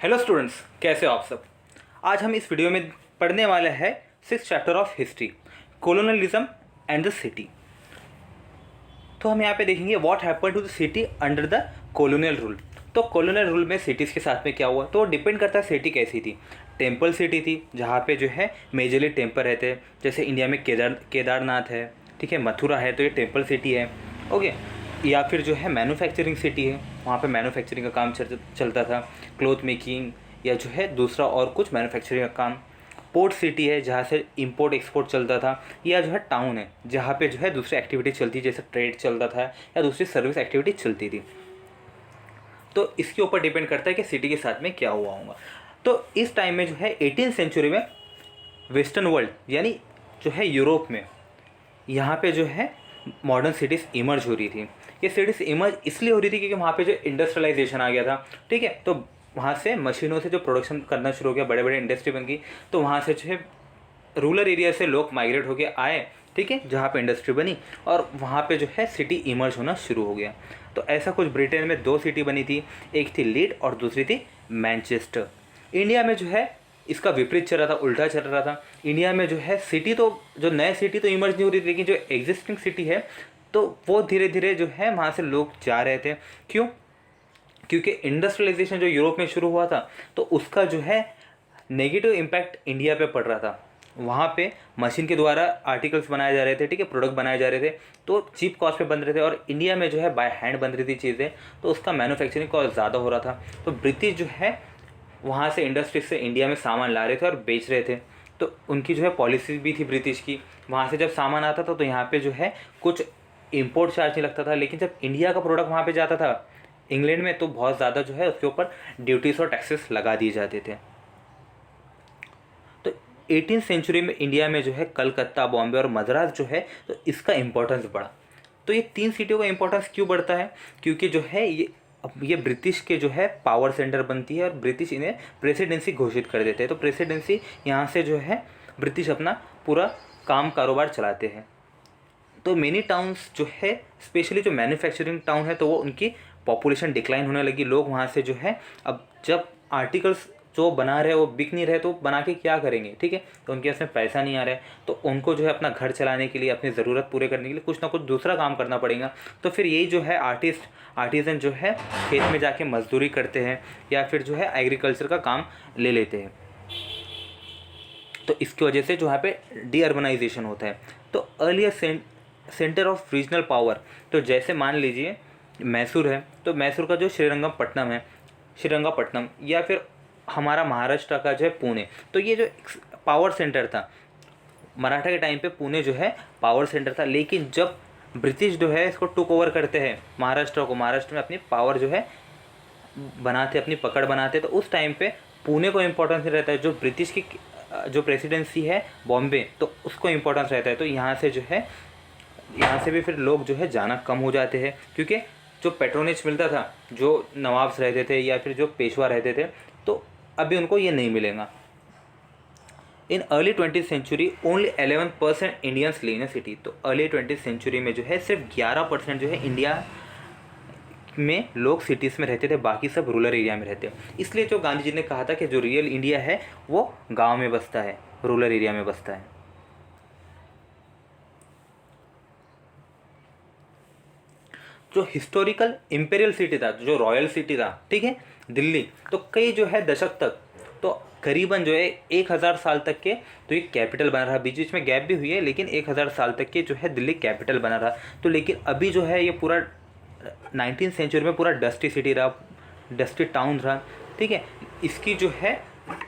Hello students, कैसे हो आप सब। आज हम इस वीडियो में पढ़ने वाले हैं 6th chapter of history, colonialism and the city. तो हम यहाँ पे देखेंगे what happened to the city under the colonial rule. तो कॉलोनियल रूल में सिटीज़ के साथ में क्या हुआ, तो डिपेंड करता है सिटी कैसी थी। टेम्पल सिटी थी जहाँ पे जो है मेजरली टेम्पल रहते हैं, जैसे इंडिया में केदारनाथ है, ठीक है, मथुरा है, तो ये टेम्पल सिटी है। ओके, या फिर जो है मैन्युफैक्चरिंग सिटी है, वहाँ पे मैन्युफैक्चरिंग का काम चलता था, क्लोथ मेकिंग या जो है दूसरा और कुछ मैन्युफैक्चरिंग का काम। पोर्ट सिटी है जहाँ से इंपोर्ट एक्सपोर्ट चलता था, या जो है टाउन है जहाँ पे जो है दूसरी एक्टिविटी चलती जैसे ट्रेड चलता था या दूसरी सर्विस एक्टिविटी चलती थी। तो इसके ऊपर डिपेंड करता है कि सिटी के साथ में क्या हुआ होगा। तो इस टाइम में जो है 18th सेंचुरी में वेस्टर्न वर्ल्ड यानी जो है यूरोप में, यहाँ पे जो है मॉडर्न सिटीज़ इमर्ज हो रही थी। ये सिटीज़ इमर्ज इसलिए हो रही थी क्योंकि वहाँ पे जो इंडस्ट्रियलाइजेशन आ गया था, ठीक है। तो वहाँ से मशीनों से जो प्रोडक्शन करना शुरू हो गया, बड़े बड़े इंडस्ट्री बन गई, तो वहाँ से जो है रूरल एरिया से लोग माइग्रेट होके आए, ठीक है, जहाँ पे इंडस्ट्री बनी और वहाँ पे जो है सिटी इमर्ज होना शुरू हो गया। तो ऐसा कुछ ब्रिटेन में 2 सिटी बनी थी, एक थी लीड और दूसरी थी मैनचेस्टर। इंडिया में जो है इसका विपरीत चल रहा था, उल्टा चल रहा था। इंडिया में जो है सिटी तो जो नए सिटी तो इमर्ज नहीं हो रही थी, लेकिन जो एग्जिस्टिंग सिटी है तो वो धीरे धीरे जो है वहाँ से लोग जा रहे थे। क्यों? क्योंकि इंडस्ट्रियलाइजेशन जो यूरोप में शुरू हुआ था तो उसका जो है नेगेटिव इम्पैक्ट इंडिया पे पड़ रहा था। वहाँ पे मशीन के द्वारा आर्टिकल्स बनाए जा रहे थे, ठीक है, प्रोडक्ट बनाए जा रहे थे, तो चीप कॉस्ट पे बन रहे थे, और इंडिया में जो है बाय हैंड बन रही थी चीज़ें, तो उसका मैन्युफैक्चरिंग कॉस्ट ज़्यादा हो रहा था। तो ब्रिटिश जो है वहाँ से इंडस्ट्री से इंडिया में सामान ला रहे थे और बेच रहे थे। तो उनकी जो है पॉलिसी भी थी ब्रिटिश की, वहाँ से जब सामान आता था तो यहाँ पे जो है कुछ इंपोर्ट चार्ज नहीं लगता था, लेकिन जब इंडिया का प्रोडक्ट वहाँ पे जाता था इंग्लैंड में तो बहुत ज़्यादा जो है उसके ऊपर ड्यूटीज़ और टैक्सेस लगा दिए जाते थे। तो 18th सेंचुरी में इंडिया में जो है कलकत्ता, बॉम्बे और मद्रास जो है तो इसका इम्पोर्टेंस बढ़ा। तो ये 3 सिटियों का इम्पोर्टेंस क्यों बढ़ता है? क्योंकि जो है ये ब्रिटिश के जो है पावर सेंटर बनती है और ब्रिटिश इन्हें प्रेसिडेंसी घोषित कर देते हैं। तो प्रेसिडेंसी यहाँ से जो है ब्रिटिश अपना पूरा काम कारोबार चलाते हैं। तो मेनी टाउन्स जो है स्पेशली जो मैन्युफैक्चरिंग टाउन है तो वो उनकी पॉपुलेशन डिक्लाइन होने लगी। लोग वहाँ से जो है अब जब आर्टिकल्स जो बना रहे वो बिक नहीं रहे तो बना के क्या करेंगे, ठीक है, तो उनके पास में पैसा नहीं आ रहा है, तो उनको जो है अपना घर चलाने के लिए, अपनी ज़रूरत पूरे करने के लिए कुछ ना कुछ दूसरा काम करना पड़ेगा। तो फिर यही जो है आर्टिजन जो है खेत में जाके मजदूरी करते हैं या फिर जो है एग्रीकल्चर का काम ले लेते हैं। तो इसकी वजह से जो यहाँ पे डी अर्बनाइजेशन होता है। तो earlier centre of regional power, तो जैसे मान लीजिए मैसूर है, तो मैसूर का जो श्रीरंगपट्टनम या फिर हमारा महाराष्ट्र का जो है पुणे, तो ये जो पावर सेंटर था मराठा के टाइम पे पुणे जो है पावर सेंटर था। लेकिन जब ब्रिटिश जो है इसको टुक ओवर करते हैं महाराष्ट्र को, महाराष्ट्र में अपनी पावर जो है बनाते, अपनी पकड़ बनाते, तो उस टाइम पे पुणे को इम्पोर्टेंस नहीं रहता है। जो ब्रिटिश की जो प्रेसिडेंसी है बॉम्बे, तो उसको इम्पोर्टेंस रहता है। तो यहाँ से जो है यहाँ से भी फिर लोग जो है जाना कम हो जाते हैं, क्योंकि जो पेट्रोनेज मिलता था, जो नवाब्स रहते थे या फिर जो पेशवा रहते थे, तो अभी उनको ये नहीं मिलेगा। In early 20th century only 11% Indians live in a city. तो अर्ली 20th सेंचुरी में जो है सिर्फ 11% जो है इंडिया में लोग सिटीज़ में रहते थे, बाकी सब रूरल एरिया में रहते हैं। इसलिए जो गांधी जी ने कहा था कि जो रियल इंडिया है वो गांव में बसता है, रूरल एरिया में बसता है। जो हिस्टोरिकल इंपेरियल सिटी था, जो रॉयल सिटी था, ठीक है, दिल्ली, तो कई जो है दशक तक, तो करीबन जो है 1000 साल तक के तो ये कैपिटल बना रहा। बीच बीच में गैप भी हुई है, लेकिन 1000 साल तक के जो है दिल्ली कैपिटल बना रहा। तो लेकिन अभी जो है ये पूरा 19th सेंचुरी में पूरा डस्टी सिटी रहा, डस्टी टाउन रहा, ठीक है। इसकी जो है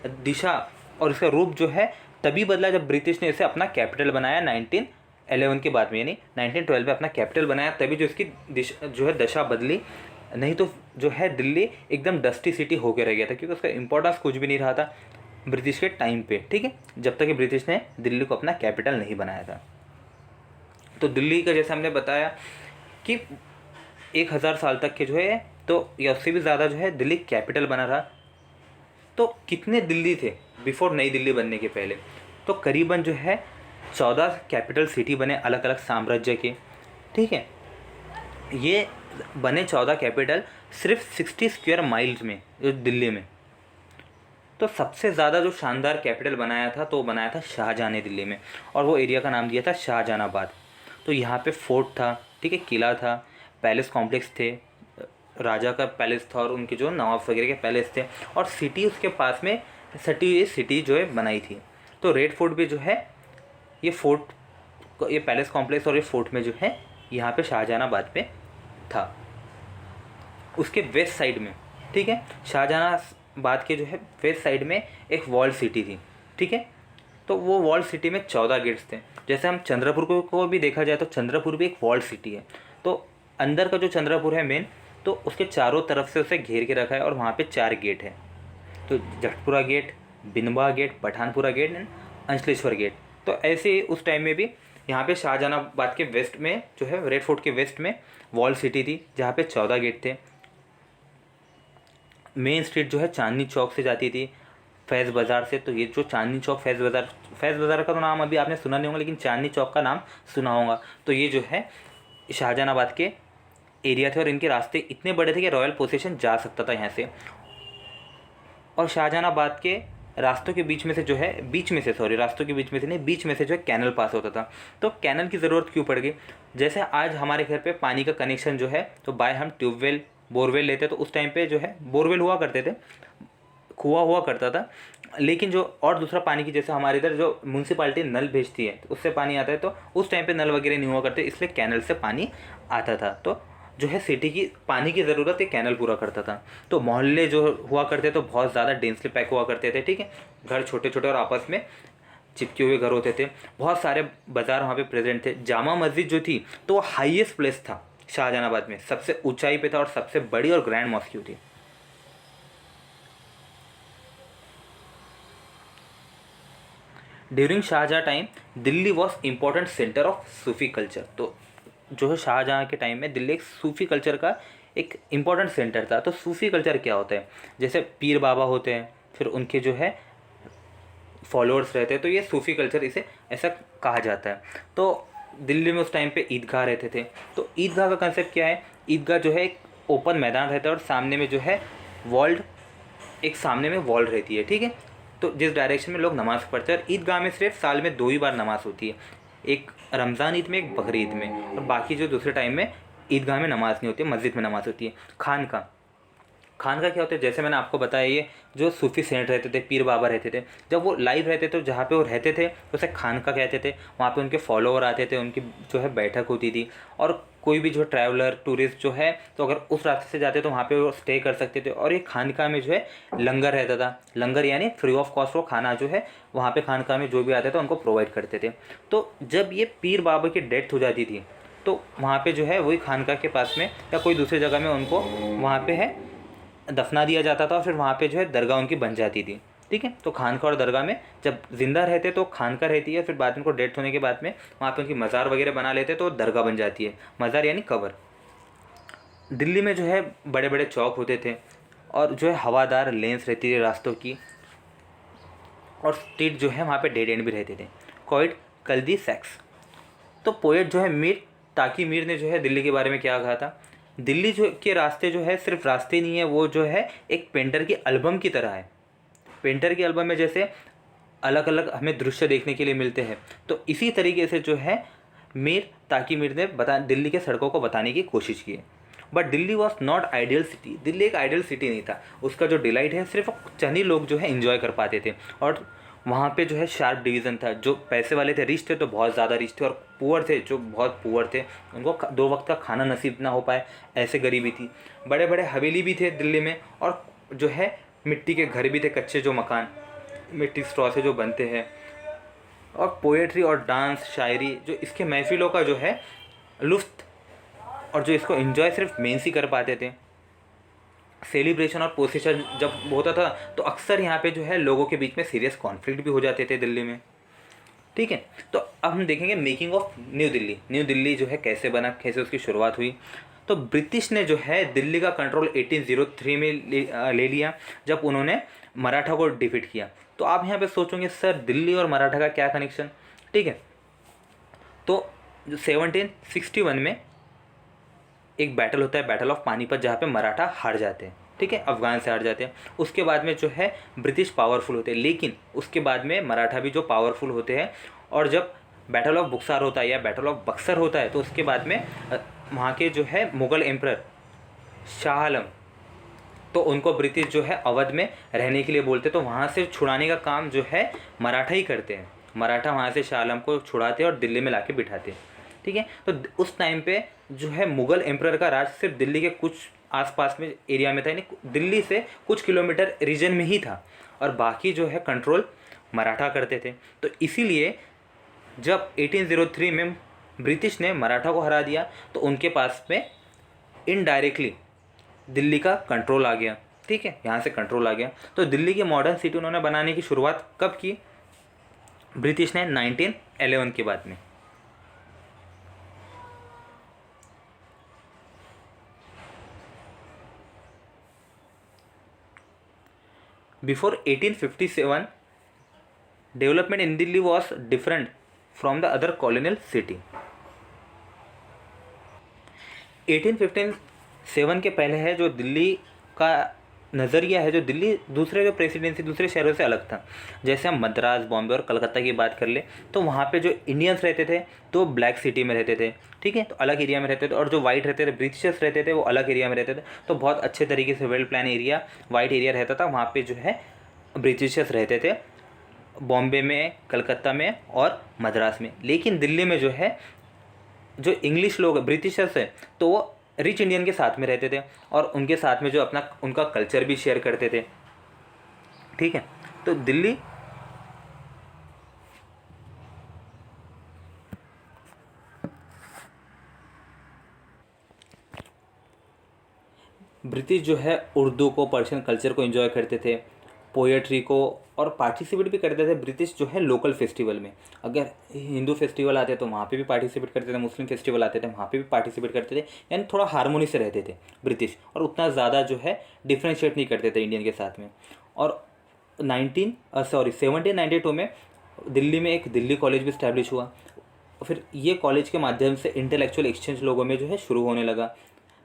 दिशा और इसका रूप जो है तभी बदला जब ब्रिटिश ने इसे अपना कैपिटल बनाया 1911 के बाद में, यानी 1912 में अपना कैपिटल बनाया, तभी जो इसकी दिशा जो है दशा बदली। नहीं तो जो है दिल्ली एकदम डस्टी सिटी होकर रह गया था, क्योंकि उसका इंपॉर्टेंस कुछ भी नहीं रहा था ब्रिटिश के टाइम पे, ठीक है, जब तक कि ब्रिटिश ने दिल्ली को अपना कैपिटल नहीं बनाया था। तो दिल्ली का जैसे हमने बताया कि 1000 साल तक के जो है तो या उससे भी ज़्यादा जो है दिल्ली कैपिटल बना रहा। तो कितने दिल्ली थे बिफोर नई दिल्ली बनने के पहले? तो करीबन जो है 14 कैपिटल सिटी बने अलग अलग साम्राज्य के, ठीक है। ये बने 14 कैपिटल सिर्फ 60 स्क्वायर माइल्स में, जो दिल्ली में, तो सबसे ज़्यादा जो शानदार कैपिटल बनाया था तो वो बनाया था शाहजहाँ ने दिल्ली में, और वो एरिया का नाम दिया था शाहजहानाबाद। तो यहाँ पे फोर्ट था, ठीक है, किला था, पैलेस कॉम्प्लेक्स थे, राजा का पैलेस था और उनके जो नवाब वगैरह के पैलेस थे, और सिटी उसके पास में सटी हुई सिटी जो है बनाई थी। तो रेड फोर्ट भी जो है, ये फोर्ट, ये पैलेस कॉम्प्लेक्स और ये फोर्ट में जो है यहाँ पे शाहजहानाबाद पे था, उसके वेस्ट साइड में, ठीक है। शाहजहानाबाद के जो है वेस्ट साइड में एक वॉल सिटी थी, ठीक है। तो वो वॉल सिटी में 14 गेट्स थे। जैसे हम चंद्रपुर को भी देखा जाए तो चंद्रपुर भी एक वॉल सिटी है। तो अंदर का जो चंद्रपुर है मेन, तो उसके चारों तरफ से उसे घेर के रखा है और वहाँ पे 4 गेट है। तो Jatpura gate, Binba gate, Pathanpura gate and Anchaleshwar gate. तो ऐसे ही उस टाइम में भी यहाँ पे शाहजहानाबाद के वेस्ट में जो है, रेड फोर्ट के वेस्ट में वॉल सिटी थी जहाँ पे 14 गेट थे। मेन स्ट्रीट जो है चांदनी चौक से जाती थी फैज़ बाज़ार से। तो ये जो चांदनी चौक, फैज़ बाज़ार का तो नाम अभी आपने सुना नहीं होगा, लेकिन चांदनी चौक का नाम सुना होगा। तो ये जो है शाहजहानाबाद के एरिया थे और इनके रास्ते इतने बड़े थे कि रॉयल पोसेशन जा सकता था यहाँ से। और शाहजहानाबाद के रास्तों के बीच में से जो है, रास्तों के बीच में से नहीं, बीच में से जो है कैनल पास होता था। तो कैनल की ज़रूरत क्यों पड़ गई? जैसे आज हमारे घर पे पानी का कनेक्शन जो है, तो बाय हम ट्यूबवेल, बोरवेल लेते, तो उस टाइम पे जो है बोरवेल हुआ करते थे, कुआं हुआ करता था। लेकिन जो और दूसरा पानी की, जैसे हमारे इधर जो म्यूनसिपालिटी नल भेजती है तो उससे पानी आता है, तो उस टाइम पे नल वगैरह नहीं हुआ करते, इसलिए कैनल से पानी आता था। तो जो है सिटी की पानी की ज़रूरत एक कैनल पूरा करता था। तो मोहल्ले जो हुआ करते तो बहुत ज़्यादा डेंसली पैक हुआ करते थे, ठीक है। घर छोटे छोटे और आपस में चिपके हुए घर होते थे। बहुत सारे बाज़ार वहाँ पे प्रेजेंट थे। जामा मस्जिद जो थी तो वो हाईएस्ट प्लेस था शाहजहानाबाद में, सबसे ऊंचाई पे था और सबसे बड़ी और ग्रैंड मॉस्क्यू थी। During Shahjahan time Delhi was important centre of Sufi culture. तो जो है शाहजहाँ के टाइम में दिल्ली एक सूफी कल्चर का एक इम्पोर्टेंट सेंटर था। तो सूफी कल्चर क्या होता है? जैसे पीर बाबा होते हैं, फिर उनके जो है फॉलोअर्स रहते हैं, तो ये सूफी कल्चर इसे ऐसा कहा जाता है। तो दिल्ली में उस टाइम पे ईदगाह रहते थे। तो ईदगाह का कंसेप्ट क्या है? ईदगाह जो है एक ओपन मैदान रहता है और सामने में जो है वॉल्ड, एक सामने में वॉल रहती है, ठीक है। तो जिस डायरेक्शन में लोग नमाज़ पढ़ते हैं, और ईदगाह में सिर्फ साल में 2 ही बार नमाज़ होती है, एक रमज़ान ईद में, एक बकरी ईद में, और बाकी जो दूसरे टाइम में ईदगाह में नमाज़ नहीं होती है, मस्जिद में नमाज़ होती है। खानका क्या होता है? जैसे मैंने आपको बताया, ये जो सूफी सेंट रहते थे, पीर बाबा रहते थे, जब वो लाइव रहते थे, जहाँ पे वो रहते थे उसे खानका कहते थे। वहाँ पे उनके फॉलोअर आते थे, उनकी जो है बैठक होती थी, और कोई भी जो ट्रैवलर, टूरिस्ट जो है, तो अगर उस रास्ते से जाते तो वहाँ पे वो स्टे कर सकते थे। और ये खानका में जो है लंगर रहता था। लंगर यानी फ्री ऑफ कॉस्ट वो खाना जो है वहाँ पे खानका में जो भी आते थे उनको प्रोवाइड करते थे। तो जब ये पीर बाबा की डेथ हो जाती थी तो वहाँ पे जो है वही खानका के पास में या कोई दूसरी जगह में उनको वहाँ पे है दफना दिया जाता था, और फिर वहाँ पे जो है दरगाह उनकी बन जाती थी, ठीक है। तो खानका और दरगाह में जब जिंदा रहते तो खानका रहती है, फिर बाद में उनको डेथ होने के बाद में वहाँ पे उनकी मज़ार वगैरह बना लेते तो दरगाह बन जाती है। मज़ार यानी कब्र। दिल्ली में जो है बड़े बड़े चौक होते थे और जो है हवादार लेन्स रहती थी रास्तों की, और स्ट्रीट जो है वहाँ पे डेड एंड भी रहते थे। कोइट कल्दी सेक्स। तो पोएट जो है मीर ताकि मीर ने जो है दिल्ली के बारे में क्या कहा था? दिल्ली जो के रास्ते जो है सिर्फ रास्ते नहीं है, वो जो है एक पेंटर की एल्बम की तरह है। पेंटर की एल्बम में जैसे अलग अलग हमें दृश्य देखने के लिए मिलते हैं, तो इसी तरीके से जो है मीर ताकि मीर ने दिल्ली के सड़कों को बताने की कोशिश की है। But Delhi was not ideal city. Delhi एक आइडियल सिटी नहीं था। उसका जो डिलाइट है सिर्फ चंद ही लोग जो है इन्जॉय कर पाते थे, और वहाँ पे जो है शार्प डिवीज़न था। जो पैसे वाले थे, रिच थे तो बहुत ज़्यादा रिच थे, और पुअर थे जो बहुत पुअर थे, उनको 2 वक्त का खाना नसीब ना हो पाए, ऐसे गरीबी थी। बड़े बड़े हवेली भी थे दिल्ली में, और जो है मिट्टी के घर भी थे, कच्चे जो मकान मिट्टी स्ट्रॉ से जो बनते हैं। और पोएट्री और डांस, शायरी, जो इसके महफिलों का जो है लुत्फ़ और जो इसको एंजॉय सिर्फ मेंस ही कर पाते थे। सेलिब्रेशन और पोसेशन जब होता था तो अक्सर यहाँ पे जो है लोगों के बीच में सीरियस कॉन्फ्लिक्ट भी हो जाते थे दिल्ली में, ठीक है। तो अब हम देखेंगे making of new Delhi. New Delhi जो है कैसे बना, कैसे उसकी शुरुआत हुई। तो ब्रिटिश ने जो है दिल्ली का कंट्रोल 1803 में ले लिया, जब उन्होंने मराठा को डिफीट किया। तो आप यहाँ पे सोचोगे सर दिल्ली और मराठा का क्या कनेक्शन, ठीक है। तो 1761 में एक बैटल होता है, बैटल ऑफ पानीपत, जहाँ पे मराठा हार जाते हैं, ठीक है, अफ़गान से हार जाते हैं। उसके बाद में जो है ब्रिटिश पावरफुल होते हैं, लेकिन उसके बाद में मराठा भी जो पावरफुल होते हैं। और जब बैटल ऑफ बुक्सर होता है या बैटल ऑफ बक्सर होता है तो उसके बाद में वहाँ के जो है मुग़ल एम्परर शाह आलम, तो उनको ब्रिटिश जो है अवध में रहने के लिए बोलते, तो वहाँ से छुड़ाने का काम जो है मराठा ही करते हैं। मराठा वहाँ से शाह आलम को छुड़ाते हैं और दिल्ली में लाके बिठाते हैं। ठीक है, तो उस टाइम पे जो है मुग़ल एम्परर का राज सिर्फ दिल्ली के कुछ आसपास में एरिया में था, यानी दिल्ली से कुछ किलोमीटर रीजन में ही था, और बाकी जो है कंट्रोल मराठा करते थे। तो इसीलिए जब 1803 में ब्रिटिश ने मराठा को हरा दिया तो उनके पास में इनडायरेक्टली दिल्ली का कंट्रोल आ गया। ठीक है, यहाँ से कंट्रोल आ गया। तो दिल्ली की मॉडर्न सिटी उन्होंने बनाने की शुरुआत कब की? ब्रिटिश ने 1911 के बाद में। Before 1857, development in Delhi was different from the other colonial city. 1857 के पहले है जो दिल्ली का नज़रिया है, जो दिल्ली दूसरे जो प्रेसिडेंसी दूसरे शहरों से अलग था। जैसे हम मद्रास, बॉम्बे और कलकत्ता की बात कर ले तो वहाँ पे जो इंडियंस रहते थे तो ब्लैक सिटी में रहते थे। ठीक है, तो अलग एरिया में रहते थे, और जो वाइट रहते थे ब्रिटिशर्स रहते थे वो अलग एरिया में रहते थे। तो बहुत अच्छे तरीके से well plan area white area रहता था, वहाँ पे जो है ब्रिटिशर्स रहते थे, बॉम्बे में, कलकत्ता में और मद्रास में। लेकिन दिल्ली में जो है जो इंग्लिश लोग ब्रिटिशर्स है तो वो रिच इंडियन के साथ में रहते थे, और उनके साथ में जो अपना उनका कल्चर भी शेयर करते थे। ठीक है, तो दिल्ली ब्रिटिश जो है उर्दू को, पर्शियन कल्चर को एंजॉय करते थे, पोएट्री को, और पार्टिसिपेट भी करते थे ब्रिटिश जो है लोकल फेस्टिवल में। अगर हिंदू फेस्टिवल आते तो वहाँ पे भी पार्टिसिपेट करते थे, मुस्लिम फेस्टिवल आते थे वहाँ पे भी पार्टिसिपेट करते थे, यानी थोड़ा हारमोनी से रहते थे ब्रिटिश, और उतना ज़्यादा जो है डिफ्रेंशिएट नहीं करते थे इंडियन के साथ में। और 1792 में दिल्ली में एक दिल्ली कॉलेज भी इस्टेब्लिश हुआ। फिर ये कॉलेज के माध्यम से इंटेलेक्चुअल एक्सचेंज लोगों में जो है शुरू होने लगा।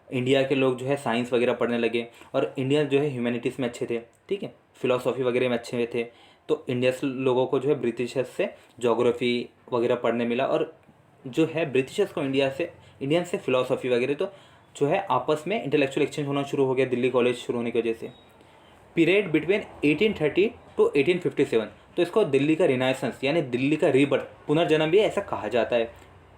इंडिया के लोग जो है साइंस वगैरह पढ़ने लगे, और इंडियन जो है ह्यूमैनिटीज़ में अच्छे थे। ठीक है, फिलोसॉफी वगैरह में अच्छे थे। तो इंडिया से लोगों को जो है ब्रिटिशर्स से जोग्राफ़ी वगैरह पढ़ने मिला, और जो है ब्रिटिशर्स को इंडियन से फिलोसॉफी वगैरह तो जो है आपस में इंटेलेक्चुअल एक्सचेंज होना शुरू हो गया दिल्ली कॉलेज शुरू होने की वजह से। पीरियड बिटवीन 1830 टू 1857, तो इसको दिल्ली का रिनाइसेंस यानी दिल्ली का रीबर्थ, पुनर्जन्म भी ऐसा कहा जाता है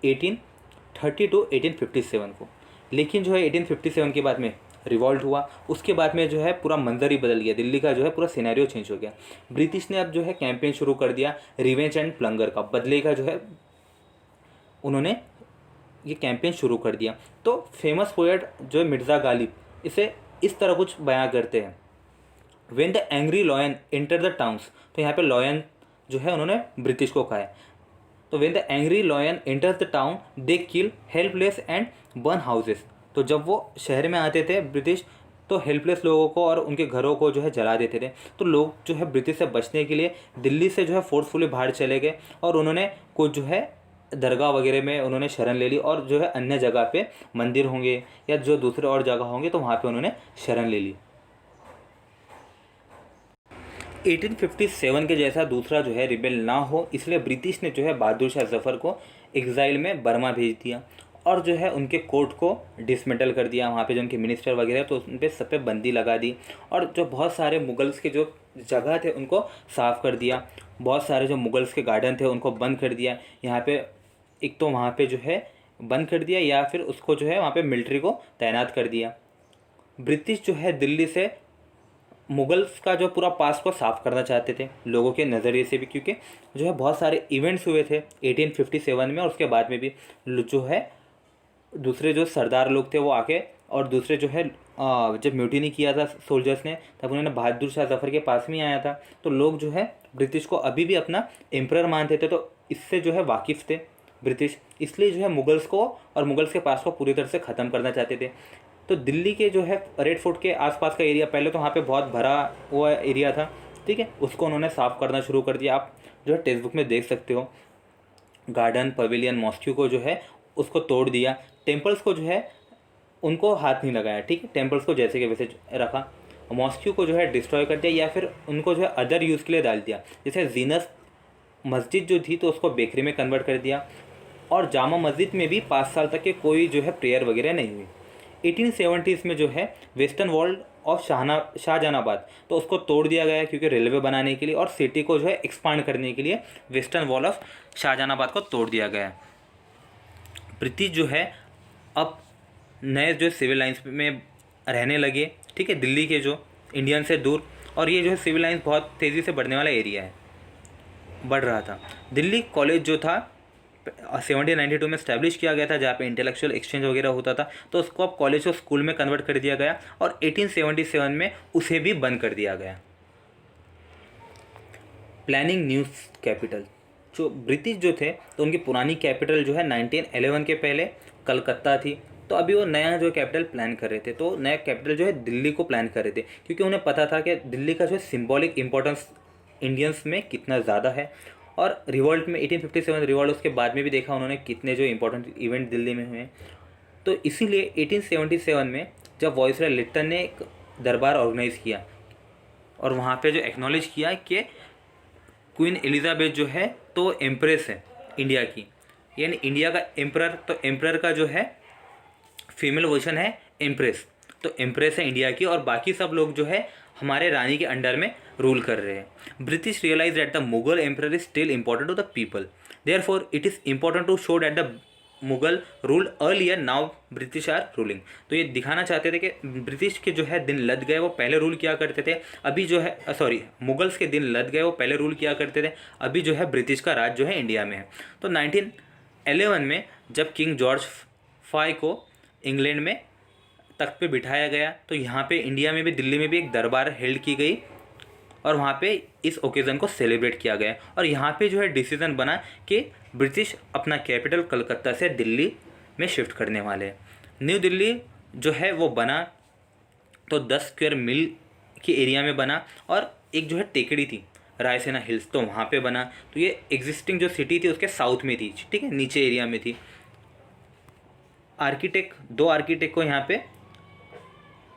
1830 टू 1857 को। लेकिन जो है 1857 के बाद में रिवॉल्ट हुआ, उसके बाद में जो है पूरा मंजर ही बदल गया, दिल्ली का जो है पूरा सिनेरियो चेंज हो गया। ब्रिटिश ने अब जो है कैंपेन शुरू कर दिया रिवेंज एंड प्लंगर का, बदले का जो है उन्होंने ये कैंपेन शुरू कर दिया। तो फेमस पोएट जो है मिर्ज़ा गालिब इसे इस तरह कुछ बयां करते हैं, when the angry lion enter the towns, तो यहाँ पे लॉयन जो है उन्होंने ब्रिटिश को कहा है। तो when the angry lion enter the town they kill helpless and burn houses, तो जब वो शहर में आते थे ब्रिटिश तो हेल्पलेस लोगों को और उनके घरों को जो है जला देते थे। तो लोग जो है ब्रिटिश से बचने के लिए दिल्ली से जो है फोर्सफुली बाहर चले गए, और उन्होंने कुछ जो है दरगाह वगैरह में उन्होंने शरण ले ली, और जो है अन्य जगह पे मंदिर होंगे या जो दूसरे और जगह होंगे तो वहाँ पे उन्होंने शरण ले ली। 1857 के जैसा दूसरा जो है रिबेल ना हो, इसलिए ब्रिटिश ने जो है बहादुर शाह जफ़र को एग्ज़ाइल में बर्मा भेज दिया, और जो है उनके कोर्ट को डिसमेंटल कर दिया। वहाँ पे जो उनके मिनिस्टर वगैरह तो उन पर सब पे बंदी लगा दी, और जो बहुत सारे मुगल्स के जो जगह थे उनको साफ़ कर दिया। बहुत सारे जो मुगल्स के गार्डन थे उनको बंद कर दिया। यहाँ पे एक तो वहाँ पे जो है बंद कर दिया, या फिर उसको जो है वहाँ पे मिलिट्री को तैनात कर दिया। ब्रिटिश जो है दिल्ली से मुगल्स का जो पूरा पास को साफ़ करना चाहते थे लोगों के नज़रिए से भी, क्योंकि जो है बहुत सारे इवेंट्स हुए थे 1857 में, और उसके बाद में भी जो है दूसरे जो सरदार लोग थे वो आके, और दूसरे जो है जब म्यूटिनी किया था सोल्जर्स ने तब उन्होंने बहादुर शाह जफ़र के पास में आया था। तो लोग जो है ब्रिटिश को अभी भी अपना एम्परर मानते थे, तो इससे जो है वाकिफ़ थे ब्रिटिश, इसलिए जो है मुगल्स को और मुगल्स के पास को पूरी तरह से ख़त्म करना चाहते थे। तो दिल्ली के जो है रेड फोर्ट के आसपास का एरिया, पहले तो वहाँ पे बहुत भरा हुआ एरिया था, ठीक है, उसको उन्होंने साफ़ करना शुरू कर दिया। आप जो है टेक्स्ट बुक में देख सकते हो, गार्डन, पवेलियन, मॉस्क्यू को जो है उसको तोड़ दिया। टेम्पल्स को जो है उनको हाथ नहीं लगाया, ठीक है, टेम्पल्स को जैसे के वैसे रखा। मॉस्क्यू को जो है डिस्ट्रॉय कर दिया या फिर उनको जो है अदर यूज़ के लिए डाल दिया। जैसे जीनस मस्जिद जो थी तो उसको बेकरी में कन्वर्ट कर दिया, और जामा मस्जिद में भी 5 साल तक के कोई जो है प्रेयर वगैरह नहीं हुई। 1870s में जो है वेस्टर्न वॉल ऑफ शाहजहानाबाद तो उसको तोड़ दिया गया क्योंकि रेलवे बनाने के लिए, और सिटी को जो है एक्सपांड करने के लिए वेस्टर्न वॉल ऑफ शाहजहानाबाद को तोड़ दिया गया। ब्रिटिश जो है अब नए जो सिविल लाइन्स में रहने लगे, ठीक है, दिल्ली के जो इंडियन से दूर, और ये जो है सिविल लाइन्स बहुत तेज़ी से बढ़ने वाला एरिया है, बढ़ रहा था। दिल्ली कॉलेज जो था 1792 में स्टैब्लिश किया गया था, जहाँ पे इंटेलेक्चुअल एक्सचेंज वगैरह होता था, तो उसको अब कॉलेज और स्कूल में कन्वर्ट कर दिया गया, और 1877 में उसे भी बंद कर दिया गया। प्लानिंग न्यू कैपिटल, जो ब्रिटिश जो थे तो उनकी पुरानी कैपिटल जो है 1911 के पहले कलकत्ता थी, तो अभी वो नया जो कैपिटल प्लान कर रहे थे, तो नया कैपिटल जो है दिल्ली को प्लान कर रहे थे, क्योंकि उन्हें पता था कि दिल्ली का जो है सिंबॉलिक इम्पोर्टेंस इंडियंस में कितना ज़्यादा है। और रिवॉल्ट में 1857 रिवॉल्ट, उसके बाद में भी देखा उन्होंने कितने जो इंपॉर्टेंट इवेंट दिल्ली में हुए। तो इसीलिए 1877 में जब वॉइसरॉय लिट्टन ने एक दरबार ऑर्गेनाइज़ किया और वहाँ पे जो एक्नॉलेज किया कि क्वीन एलिजाबेथ जो है तो एम्प्रेस है इंडिया की, यानी इंडिया का एम्परर, तो एम्परर का जो है फीमेल वर्जन है एम्प्रेस, तो एम्प्रेस है इंडिया की, और बाकी सब लोग जो है हमारे रानी के अंडर में रूल कर रहे हैं। British realise that the Mughal emperor is still important to the people, therefore it is important to show that the Mughal rule earlier, now British are ruling. तो ये दिखाना चाहते थे कि ब्रिटिश के जो है दिन लद गए, वो पहले रूल किया करते थे, अभी जो है मुगल्स के दिन लद गए, वो पहले रूल किया करते थे, अभी जो है ब्रिटिश का राज जो है इंडिया में है। तो 1911 में जब किंग जॉर्ज V को इंग्लैंड में तख्त पे बिठाया गया, तो यहाँ पे इंडिया में भी, दिल्ली में भी एक दरबार हेल्ड की गई, और वहाँ पे इस ओकेज़न को सेलिब्रेट किया गया, और यहाँ पे जो है डिसीज़न बना कि ब्रिटिश अपना कैपिटल कलकत्ता से दिल्ली में शिफ्ट करने वाले हैं। न्यू दिल्ली जो है वो बना तो 10 स्क्वायर मील के एरिया में बना, और एक जो है टेकड़ी थी रायसेना हिल्स, तो वहाँ पे बना। तो ये एग्जिस्टिंग जो सिटी थी उसके साउथ में थी, ठीक है, नीचे एरिया में थी। दो आर्किटेक्ट को यहाँ पे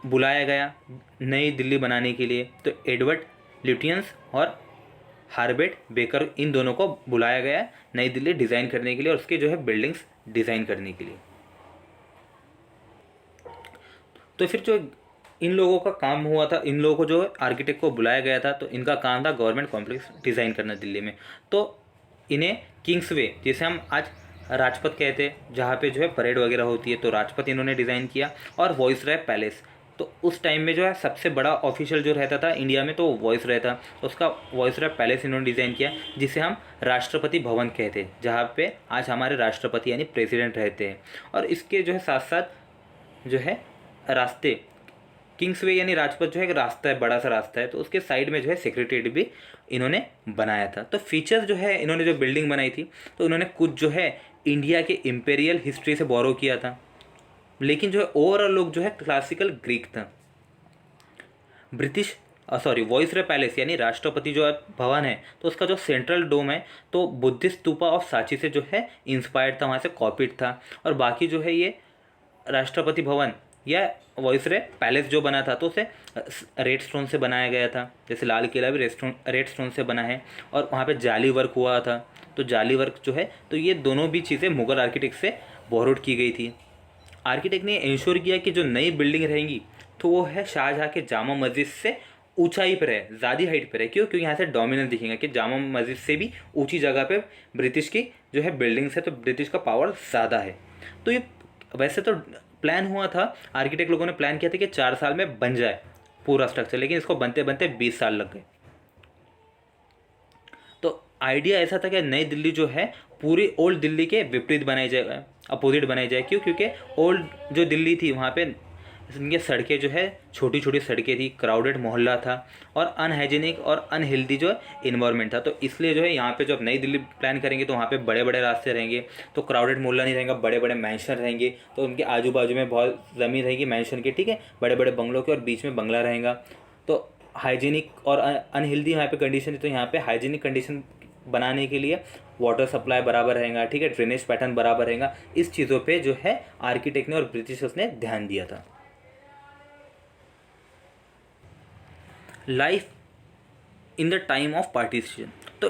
बुलाया गया नई दिल्ली बनाने के लिए, तो एडवर्ड ल्यूटियंस और हार्बर्ट बेकर, इन दोनों को बुलाया गया नई दिल्ली डिज़ाइन करने के लिए और उसके जो है बिल्डिंग्स डिज़ाइन करने के लिए। तो फिर जो इन लोगों का काम हुआ था, इन लोगों को जो आर्किटेक्ट को बुलाया गया था, तो इनका काम था गवर्नमेंट कॉम्प्लेक्स डिज़ाइन करना दिल्ली में। तो इन्हें किंग्सवे, जिसे हम आज राजपथ कहते हैं, जहाँ पे जो है परेड वगैरह होती है, तो राजपथ इन्होंने डिज़ाइन किया, और वॉइसरॉय पैलेस, तो उस टाइम में जो है सबसे बड़ा ऑफिशियल जो रहता था इंडिया में तो वॉइसरॉय था, तो उसका वॉइसरॉय पैलेस इन्होंने डिज़ाइन किया, जिसे हम राष्ट्रपति भवन कहते हैं, जहाँ पे आज हमारे राष्ट्रपति यानी प्रेसिडेंट रहते हैं। और इसके जो है साथ साथ जो है रास्ते, किंग्सवे यानी राजपथ जो है एक रास्ता है, बड़ा सा रास्ता है, तो उसके साइड में जो है सेक्रेटरीट भी इन्होंने बनाया था। तो फीचर्स जो है इन्होंने जो बिल्डिंग बनाई थी, तो इन्होंने कुछ जो है इंडिया के इम्पेरियल हिस्ट्री से बोरो किया था, लेकिन जो है ओवरऑल लोग जो है क्लासिकल ग्रीक था। वॉइसरॉय पैलेस यानी राष्ट्रपति जो भवन है, तो उसका जो सेंट्रल डोम है तो बुद्धिस्ट स्तूपा ऑफ सांची से जो है इंस्पायर्ड था, वहाँ से कॉपीड था। और बाकी जो है ये राष्ट्रपति भवन या वॉइसरॉय पैलेस जो बना था तो उसे रेड स्टोन से बनाया गया था, जैसे लाल किला भी रेड स्टोन से बना है, और वहाँ पे जाली वर्क हुआ था, तो जाली वर्क जो है, तो ये दोनों भी चीज़ें मुगल आर्किटेक्ट से बोरोड की गई थी। आर्किटेक्ट ने इंश्योर किया कि जो नई बिल्डिंग रहेंगी तो वो है शाहजहाँ के जामा मस्जिद से ऊंचाई पर है, ज़्यादा हाइट पर है। क्यों? क्योंकि यहाँ से डोमिनेंस दिखेगा कि जामा मस्जिद से भी ऊंची जगह पे ब्रिटिश की जो है बिल्डिंग्स है, तो ब्रिटिश का पावर ज़्यादा है। तो ये वैसे तो प्लान हुआ था, आर्किटेक्ट लोगों ने प्लान किया था कि 4 साल में बन जाए पूरा स्ट्रक्चर, लेकिन इसको बनते बनते 20 साल लग गए। तो आइडिया ऐसा था कि नई दिल्ली जो है पूरी ओल्ड दिल्ली के विपरीत बनाई जाए, अपोजिट बनाई जाए। क्यों? क्योंकि ओल्ड जो दिल्ली थी वहाँ पे इनकी सड़कें जो है छोटी छोटी सड़कें थी, क्राउडेड मोहल्ला था, और अनहाइजीनिक और अनहेल्दी जो इन्वायरमेंट था। तो इसलिए जो है यहाँ पे जब नई दिल्ली प्लान करेंगे तो वहाँ पे बड़े बड़े रास्ते रहेंगे, तो क्राउडेड मोहल्ला नहीं रहेगा, बड़े बड़े मैंशन रहेंगे, तो उनके आजू बाजू में बहुत ज़मीन रहेगी मैंशन की, ठीक है, बड़े बड़े बंगलों के, और बीच में बंगला रहेगा। तो हाइजीनिक और अनहेल्दी यहाँ पे कंडीशन है, तो यहाँ पे हाइजीनिक कंडीशन बनाने के लिए वाटर सप्लाई बराबर रहेगा, ठीक है, ड्रेनेज पैटर्न बराबर रहेगा। इस चीज़ों पे जो है आर्किटेक्ट ने और ब्रिटिशर्स ने ध्यान दिया था। Life in the time of partition. तो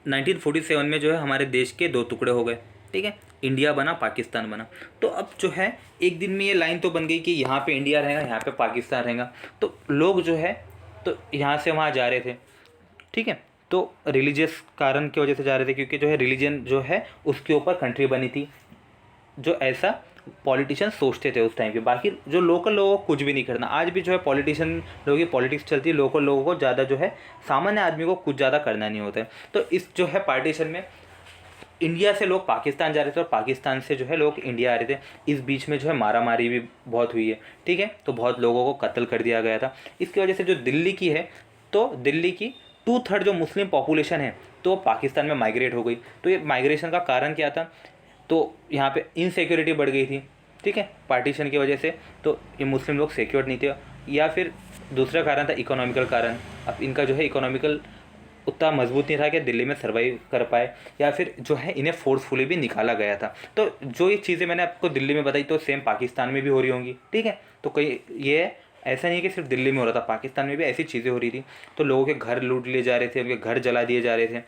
1947 में जो है हमारे देश के दो टुकड़े हो गए, ठीक है, इंडिया बना, पाकिस्तान बना। तो अब जो है एक दिन में ये लाइन तो बन गई कि यहाँ पे इंडिया रहेगा, यहाँ पे पाकिस्तान रहेगा। तो लोग जो है तो यहाँ से वहाँ जा रहे थे, ठीक है, तो रिलीजियस कारण की वजह से जा रहे थे, क्योंकि जो है रिलीजन जो है उसके ऊपर कंट्री बनी थी, जो ऐसा पॉलिटिशियन सोचते थे उस टाइम पे। बाकी जो लोकल लोगों को कुछ भी नहीं करना। आज भी जो है पॉलिटिशियन लोगों की पॉलिटिक्स चलती है, लोकल लोगों को ज़्यादा जो है सामान्य आदमी को कुछ ज़्यादा करना नहीं होता है। तो इस जो है पार्टीशन में इंडिया से लोग पाकिस्तान जा रहे थे और पाकिस्तान से जो है लोग इंडिया आ रहे थे। इस बीच में जो है मारा मारी भी बहुत हुई है, ठीक है, तो बहुत लोगों को कत्ल कर दिया गया था। इसकी वजह से जो दिल्ली की है, तो दिल्ली की 2/3 जो मुस्लिम पॉपुलेशन है तो पाकिस्तान में माइग्रेट हो गई। तो ये माइग्रेशन का कारण क्या था, तो यहाँ पे इनसिक्योरिटी बढ़ गई थी, ठीक है, पार्टीशन की वजह से। तो ये मुस्लिम लोग सिक्योर नहीं थे, या फिर दूसरा कारण था इकोनॉमिकल कारण। अब इनका जो है इकोनॉमिकल उतना मजबूत नहीं था कि दिल्ली में सर्वाइव कर पाए, या फिर जो है इन्हें फोर्सफुली भी निकाला गया था। तो जो ये चीज़ें मैंने आपको दिल्ली में बताई तो सेम पाकिस्तान में भी हो रही होंगी, ठीक है। तो कई ये ऐसा नहीं है कि सिर्फ दिल्ली में हो रहा था, पाकिस्तान में भी ऐसी चीज़ें हो रही थी। तो लोगों के घर लूट लिए जा रहे थे, उनके घर जला दिए जा रहे थे,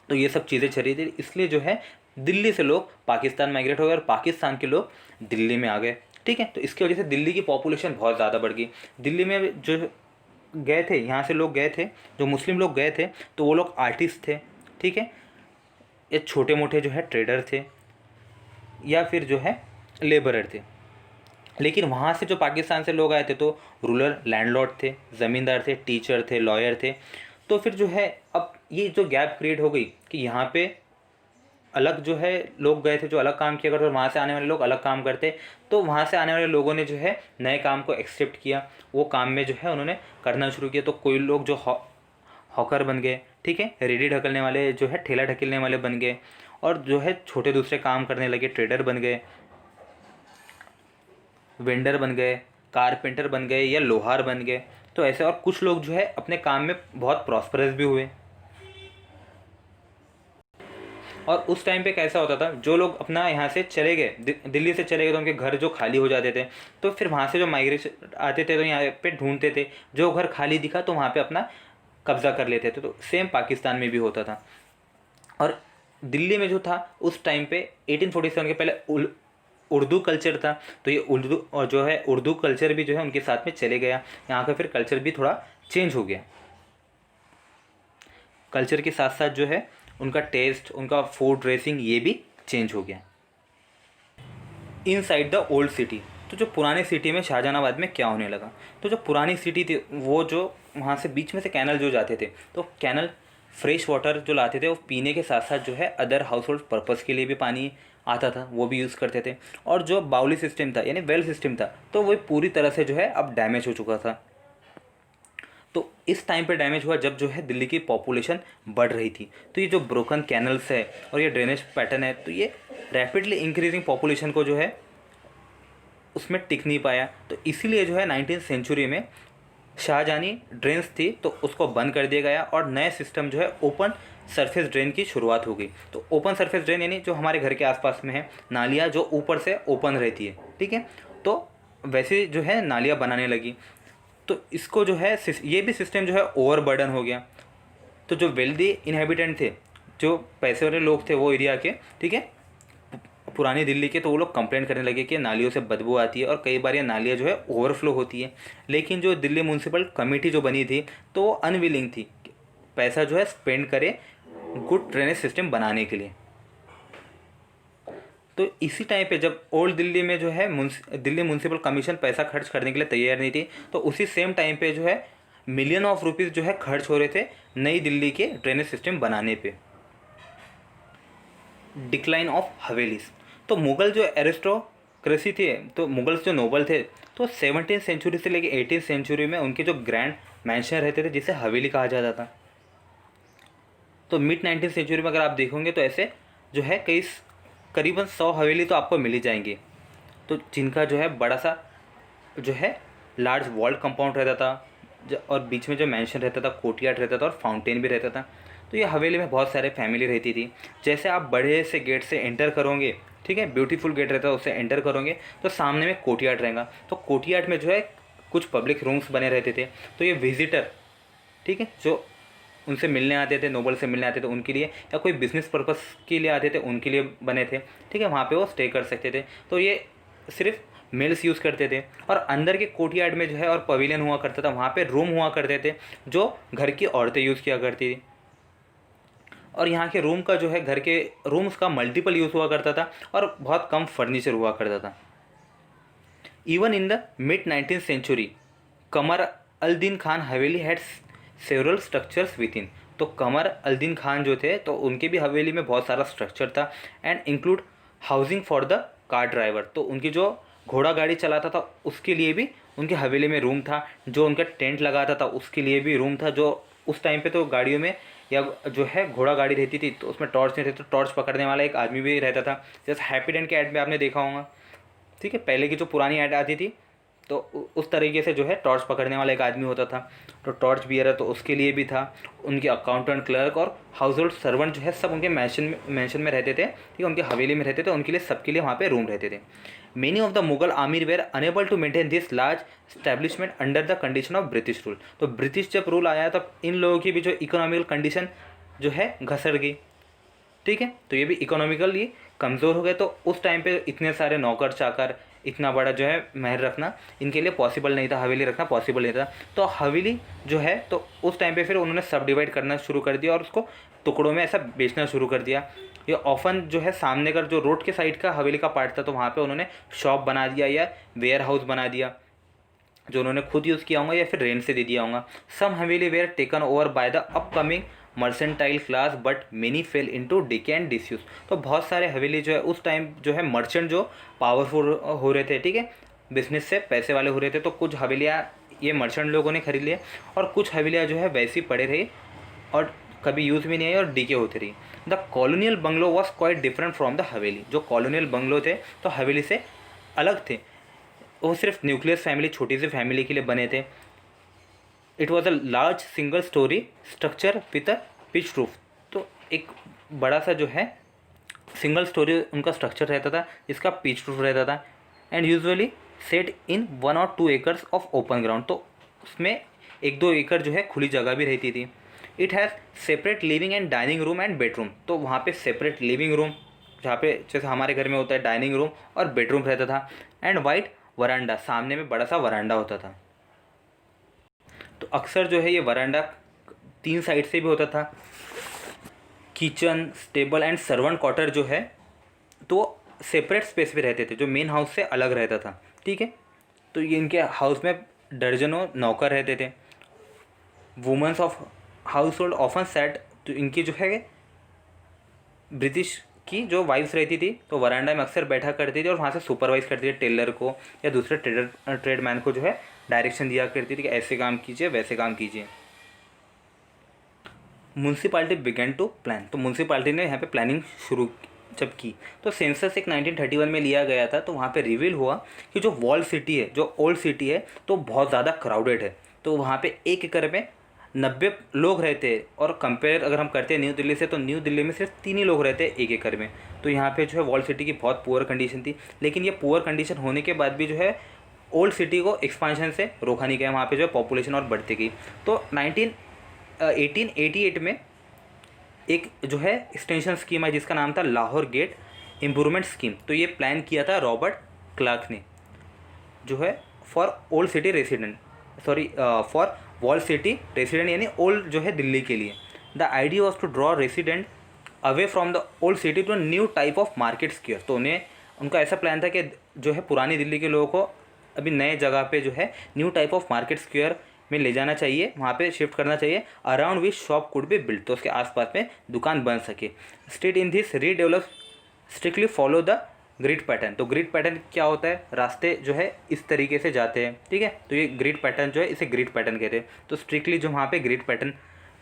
तो ये सब चीज़ें चल रही थी। इसलिए जो है दिल्ली से लोग पाकिस्तान माइग्रेट हो गए और पाकिस्तान के लोग दिल्ली में आ गए, ठीक है। तो इसकी वजह से दिल्ली की पॉपुलेशन बहुत ज़्यादा बढ़ गई। दिल्ली में जो गए थे, यहाँ से लोग गए थे, जो मुस्लिम लोग गए थे, तो वो लोग आर्टिस्ट थे, ठीक है, ये छोटे मोटे जो है ट्रेडर थे, या फिर जो है लेबरर थे। लेकिन वहाँ से जो पाकिस्तान से लोग आए थे तो रूरल लैंडलॉर्ड थे, ज़मींदार थे, टीचर थे, लॉयर थे। तो फिर जो है अब ये जो गैप क्रिएट हो गई कि यहाँ पे अलग जो है लोग गए थे जो अलग काम किया करते, और वहाँ से आने वाले लोग अलग काम करते। तो वहाँ से आने वाले लोगों ने जो है नए काम को एक्सेप्ट किया, वो काम में जो है उन्होंने करना शुरू किया। तो कोई लोग जो हॉकर बन गए, ठीक है, रेडी ढकलने वाले जो है ठेला ढकेलने वाले बन गए, और जो है छोटे दूसरे काम करने लगे, ट्रेडर बन गए, वेंडर बन गए, कारपेंटर बन गए, या लोहार बन गए। तो ऐसे और कुछ लोग जो है अपने काम में बहुत प्रॉस्परस भी हुए। और उस टाइम पे कैसा होता था, जो लोग अपना यहाँ से चले गए, दिल्ली से चले गए, तो उनके घर जो खाली हो जाते थे, तो फिर वहाँ से जो माइग्रेशन आते थे तो यहाँ पे ढूंढते थे, जो घर खाली दिखा तो वहाँ पे अपना कब्जा कर लेते थे। तो सेम पाकिस्तान में भी होता था। और दिल्ली में जो था उस टाइम पे 1847 के पहले उर्दू कल्चर था, तो ये उर्दू और जो है उर्दू कल्चर भी जो है उनके साथ में चले गया। यहाँ का फिर कल्चर भी थोड़ा चेंज हो गया। कल्चर के साथ साथ जो है उनका टेस्ट, उनका फूड ड्रेसिंग, ये भी चेंज हो गया। इनसाइड द ओल्ड सिटी, तो जो पुरानी सिटी में शाहजहानाबाद में क्या होने लगा, तो जो पुरानी सिटी थी वो जो वहाँ से बीच में से कैनल जो जाते थे, तो कैनल फ्रेश वाटर जो लाते थे वो पीने के साथ साथ जो है अदर हाउस होल्ड पर्पज़ के लिए भी पानी आता था, वो भी यूज़ करते थे। और जो बाउली सिस्टम था यानी वेल सिस्टम था, तो वो पूरी तरह से जो है अब डैमेज हो चुका था। तो इस टाइम पे डैमेज हुआ जब जो है दिल्ली की पॉपुलेशन बढ़ रही थी। तो ये जो ब्रोकन कैनल्स है और ये ड्रेनेज पैटर्न है, तो ये रैपिडली इंक्रीजिंग पॉपुलेशन को जो है उसमें टिक नहीं पाया। तो इसीलिए जो है 19th सेंचुरी में शाहजहानी ड्रेन्स थी तो उसको बंद कर दिया गया और नए सिस्टम जो है ओपन सरफेस ड्रेन की शुरुआत हो गई। तो ओपन सरफेस ड्रेन यानी जो हमारे घर के आसपास में है नालियाँ जो ऊपर से ओपन रहती है, ठीक है, तो वैसे जो है नालियाँ बनाने लगी। तो इसको जो है ये भी सिस्टम जो है ओवर बर्डन हो गया। तो जो वेल्दी इनहेबिटेंट थे, जो पैसे वाले लोग थे वो एरिया के, ठीक है, पुरानी दिल्ली के, तो वो लोग कंप्लेन करने लगे कि नालियों से बदबू आती है और कई बार ये नालियाँ जो है ओवरफ्लो होती है। लेकिन जो दिल्ली म्यूनसिपल कमेटी जो बनी थी तो वो अनविलिंग थी, पैसा जो है स्पेंड करे गुड ड्रेनेज सिस्टम बनाने के लिए। तो इसी टाइम पे जब ओल्ड दिल्ली में जो है दिल्ली म्यूनसिपल कमीशन पैसा खर्च करने के लिए तैयार नहीं थी, तो उसी सेम टाइम पे जो है मिलियन ऑफ रुपीज़ जो है खर्च हो रहे थे नई दिल्ली के ड्रेनेज सिस्टम बनाने पे। डिक्लाइन ऑफ हवेलीज, तो मुग़ल जो एरिस्टोक्रेसी थे, तो मुग़ल्स जो नोबल थे, तो 17th सेंचुरी से लेकर 18th सेंचुरी में उनके जो ग्रैंड मैंशन रहते थे जिसे हवेली कहा जाता था। तो मिड 19th सेंचुरी में अगर आप देखोगे तो ऐसे जो है करीबन 100 हवेली तो आपको मिल ही जाएंगी, तो जिनका जो है बड़ा सा जो है लार्ज वॉल्ड कंपाउंड रहता था और बीच में जो मैंशन रहता था, कोर्टयार्ड रहता था और फाउंटेन भी रहता था। तो ये हवेली में बहुत सारे फैमिली रहती थी। जैसे आप बड़े से गेट से एंटर करोगे, ठीक है, ब्यूटीफुल गेट रहता है, उससे एंटर करोगे तो सामने में कोर्टयार्ड रहेगा। तो कोर्टयार्ड में जो है कुछ पब्लिक रूम्स बने रहते थे। तो ये विजिटर, ठीक है, जो उनसे मिलने आते थे, नोबल से मिलने आते थे उनके लिए, या कोई बिजनेस पर्पस के लिए आते थे उनके लिए बने थे, ठीक है। वहाँ पे वो स्टे कर सकते थे। तो ये सिर्फ मेल्स यूज़ करते थे। और अंदर के कोर्टयार्ड में जो है और पवेलियन हुआ करता था, वहाँ पे रूम हुआ करते थे जो घर की औरतें यूज़ किया करती थी। और यहाँ के रूम का जो है, घर के रूम्स का मल्टीपल यूज़ हुआ करता था और बहुत कम फर्नीचर हुआ करता था। Even in the mid 19th century Qamar al Din Khan Haveli had several structures within. तो कमर अल दीन खान जो थे तो उनके भी हवेली में बहुत सारा स्ट्रक्चर था। And include housing for the car driver. तो उनकी जो घोड़ा गाड़ी चलाता था उसके लिए भी उनकी हवेली में रूम था। जो उनका टेंट लगाता था उसके लिए भी रूम था। जो उस टाइम पे तो गाड़ियों में या जो है घोड़ा गाड़ी रहती थी तो उसमें टॉर्च नहीं रहती, तो टॉर्च पकड़ने वाला एक आदमी भी रहता था। जैसे हैप्पी डेंट के ऐड में आपने देखा होगा, ठीक है, पहले की जो पुरानी ऐड आती थी तो उस तरीके से जो है टॉर्च पकड़ने वाला एक आदमी होता था। तो टॉर्च बियर है तो उसके लिए भी था। उनके अकाउंटेंट, क्लर्क और हाउस होल्ड सर्वेंट जो है सब उनके मैंशन में रहते थे, ठीक है, उनकी हवेली में रहते थे। उनके लिए सबके लिए वहाँ पे रूम रहते थे। Many of the Mughal amir were unable to maintain this large establishment under the condition of British rule. तो ब्रिटिश जब रूल आया तब इन लोगों की भी जो इकोनॉमिकल कंडीशन जो है घसड़ गई, ठीक है। तो ये भी इकोनॉमिकली कमज़ोर हो गए। तो उस टाइम पे इतने सारे नौकर चाकर, इतना बड़ा जो है महल रखना इनके लिए पॉसिबल नहीं था, हवेली रखना पॉसिबल नहीं था। तो हवेली जो है तो उस टाइम पे फिर उन्होंने सब डिवाइड करना शुरू कर दिया और उसको टुकड़ों में ऐसा बेचना शुरू कर दिया। ये ऑफन जो है सामने का जो रोड के साइड का हवेली का पार्ट था तो वहाँ पे उन्होंने शॉप बना दिया या वेयर हाउस बना दिया, जो उन्होंने खुद यूज़ किया होगा या फिर रेंट से दे दिया होगा। सम हवेली where taken over by the upcoming mercantile class but many fail into decay and disuse. तो बहुत सारे हवेली जो है उस टाइम जो है मर्चेंट जो पावरफुल हो रहे थे, ठीक है, बिजनेस से पैसे वाले हो रहे थे, तो कुछ हवेलियाँ ये मर्चेंट लोगों ने खरीद लिया और कुछ हवेलियाँ जो है वैसी पड़े रही और कभी यूज़ भी नहीं आई और डीके होती रही। The colonial bungalow was quite different from the हवेली। जो कॉलोनियल बंगलो थे तो हवेली से अलग थे। वो सिर्फ न्यूक्लियस फैमिली, छोटी सी फैमिली के लिए बने थे। It was a large single storey structure with a pitch roof. तो एक बड़ा सा जो है सिंगल स्टोरी उनका स्ट्रक्चर रहता था जिसका पिच रूफ रहता था। And usually set in 1 or 2 acres of open ground. तो उसमें 1-2 एकड़ जो है खुली जगह भी रहती थी। It has separate living and dining room and bedroom. तो वहाँ पे सेपरेट लिविंग रूम, जहाँ पे जैसे हमारे घर में होता है डाइनिंग रूम और बेडरूम रहता था। एंड वाइट वरांडा, सामने में बड़ा सा वरांडा होता था। तो अक्सर जो है ये वरांडा 3 साइड से भी होता था। Kitchen, stable and servant quarter जो है तो सेपरेट स्पेस पे रहते थे, जो मेन हाउस से अलग रहता था, ठीक है। तो ये इनके हाउस में दर्जनों नौकर रहते थे। Women's of household often set, तो इनकी जो है ब्रिटिश की जो वाइफ्स रहती थी तो वरांडा में अक्सर बैठा करती थी और वहाँ से सुपरवाइज करती थी टेलर को या दूसरे ट्रेडमैन को जो है डायरेक्शन दिया करती थी कि ऐसे काम कीजिए, वैसे काम कीजिए। Municipality began to plan. तो म्यूनसिपालिटी ने यहाँ पे प्लानिंग शुरू जब की तो सेंसस एक 1931 में लिया गया था। तो वहाँ पे रिवील हुआ कि जो वॉल सिटी है, जो ओल्ड सिटी है, तो बहुत ज़्यादा क्राउडेड है। तो वहाँ पे 1 एकड़ में 90 लोग रहते हैं। और कंपेयर अगर हम करते हैं न्यू दिल्ली से, तो न्यू दिल्ली में सिर्फ 3 ही लोग रहते हैं 1 एकड़ में। तो यहाँ पे जो है वॉल सिटी की बहुत पुअर कंडीशन थी। लेकिन ये पुअर कंडीशन होने के बाद भी जो है ओल्ड सिटी को एक्सपांशन से रोका नहीं गया। वहाँ पे जो है पॉपुलेशन और बढ़ती गई। तो 1888 में एक जो है एक्सटेंशन स्कीम है जिसका नाम था लाहौर गेट इम्प्रूवमेंट स्कीम। तो ये प्लान किया था रॉबर्ट क्लार्क ने, जो है for old city resident, for wall city resident, यानी ओल्ड जो है दिल्ली के लिए। The idea was to draw resident away from the old city to new type of market square. तो उनका ऐसा प्लान था कि जो है पुरानी दिल्ली के लोगों को अभी नए जगह पे जो है new type of market square में ले जाना चाहिए, वहाँ पे शिफ्ट करना चाहिए, around which shop could be build. तो उसके आसपास में दुकान बन सके। State in this redevelop strictly follow the grid pattern. तो ग्रिड पैटर्न क्या होता है, रास्ते जो है इस तरीके से जाते हैं, ठीक है। तो ये ग्रिड पैटर्न जो है इसे ग्रिड पैटर्न कहते हैं। तो स्ट्रिक्टली जो वहाँ पे ग्रिड पैटर्न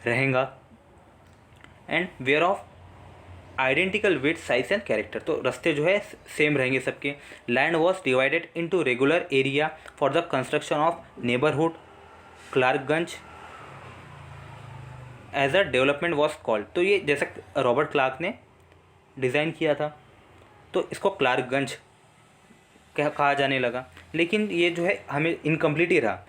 रहेगा। And where of identical with size and character. तो रास्ते जो है सेम रहेंगे सबके। Land was divided into regular area for the construction of neighbourhood Clarkganj as a development was called. तो ये जैसा रॉबर्ट क्लार्क ने डिज़ाइन किया था तो इसको क्लार्कगंज कहा जाने लगा, लेकिन ये जो है हमें इनकम्प्लीट ही रहा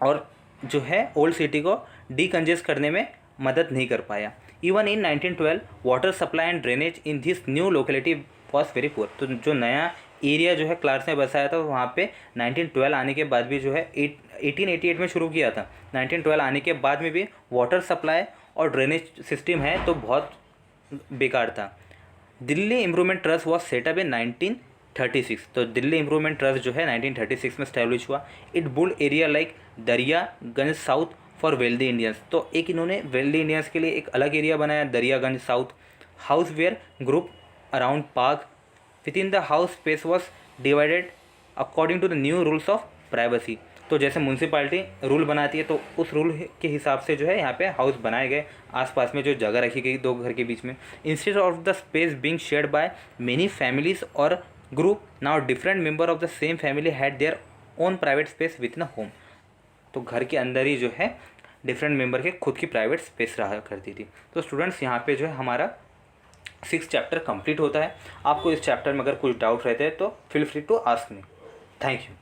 और जो है ओल्ड सिटी को डीकंजेस्ट करने में मदद नहीं कर पाया। Even in 1912 water supply and drainage in this new locality was very poor. तो जो नया एरिया जो है क्लार्क्स ने बसाया था वहाँ पे 1912 आने के बाद भी जो है 1888 में शुरू किया था, 1912 आने के बाद में भी वाटर सप्लाई और ड्रेनेज सिस्टम है तो बहुत बेकार था। Delhi improvement trust was set up in 1936। तो दिल्ली इम्प्रूवमेंट ट्रस्ट जो है 1936 में स्टैब्लिश हुआ। It built area like Daryaganj south for wealthy Indians. तो एक इन्होंने वेल्दी इंडियंस के लिए एक अलग एरिया बनाया, Daryaganj south. House were group around park within the house space was divided according to the new rules of privacy. तो जैसे म्यूनसिपाल्टी रूल बनाती है तो उस रूल के हिसाब से जो है यहाँ पे हाउस बनाए गए, आसपास में जो जगह रखी गई दो घर के बीच में। Instead of the space being shared by many families और group, now different member of the same family had their own private space within a home. तो घर के अंदर ही जो है डिफरेंट मेंबर के खुद की प्राइवेट स्पेस रहा करती थी। तो स्टूडेंट्स यहाँ पे जो है हमारा 6 चैप्टर कंप्लीट होता है। आपको इस चैप्टर में अगर कुछ डाउट रहते हैं तो feel free to ask me. Thank you.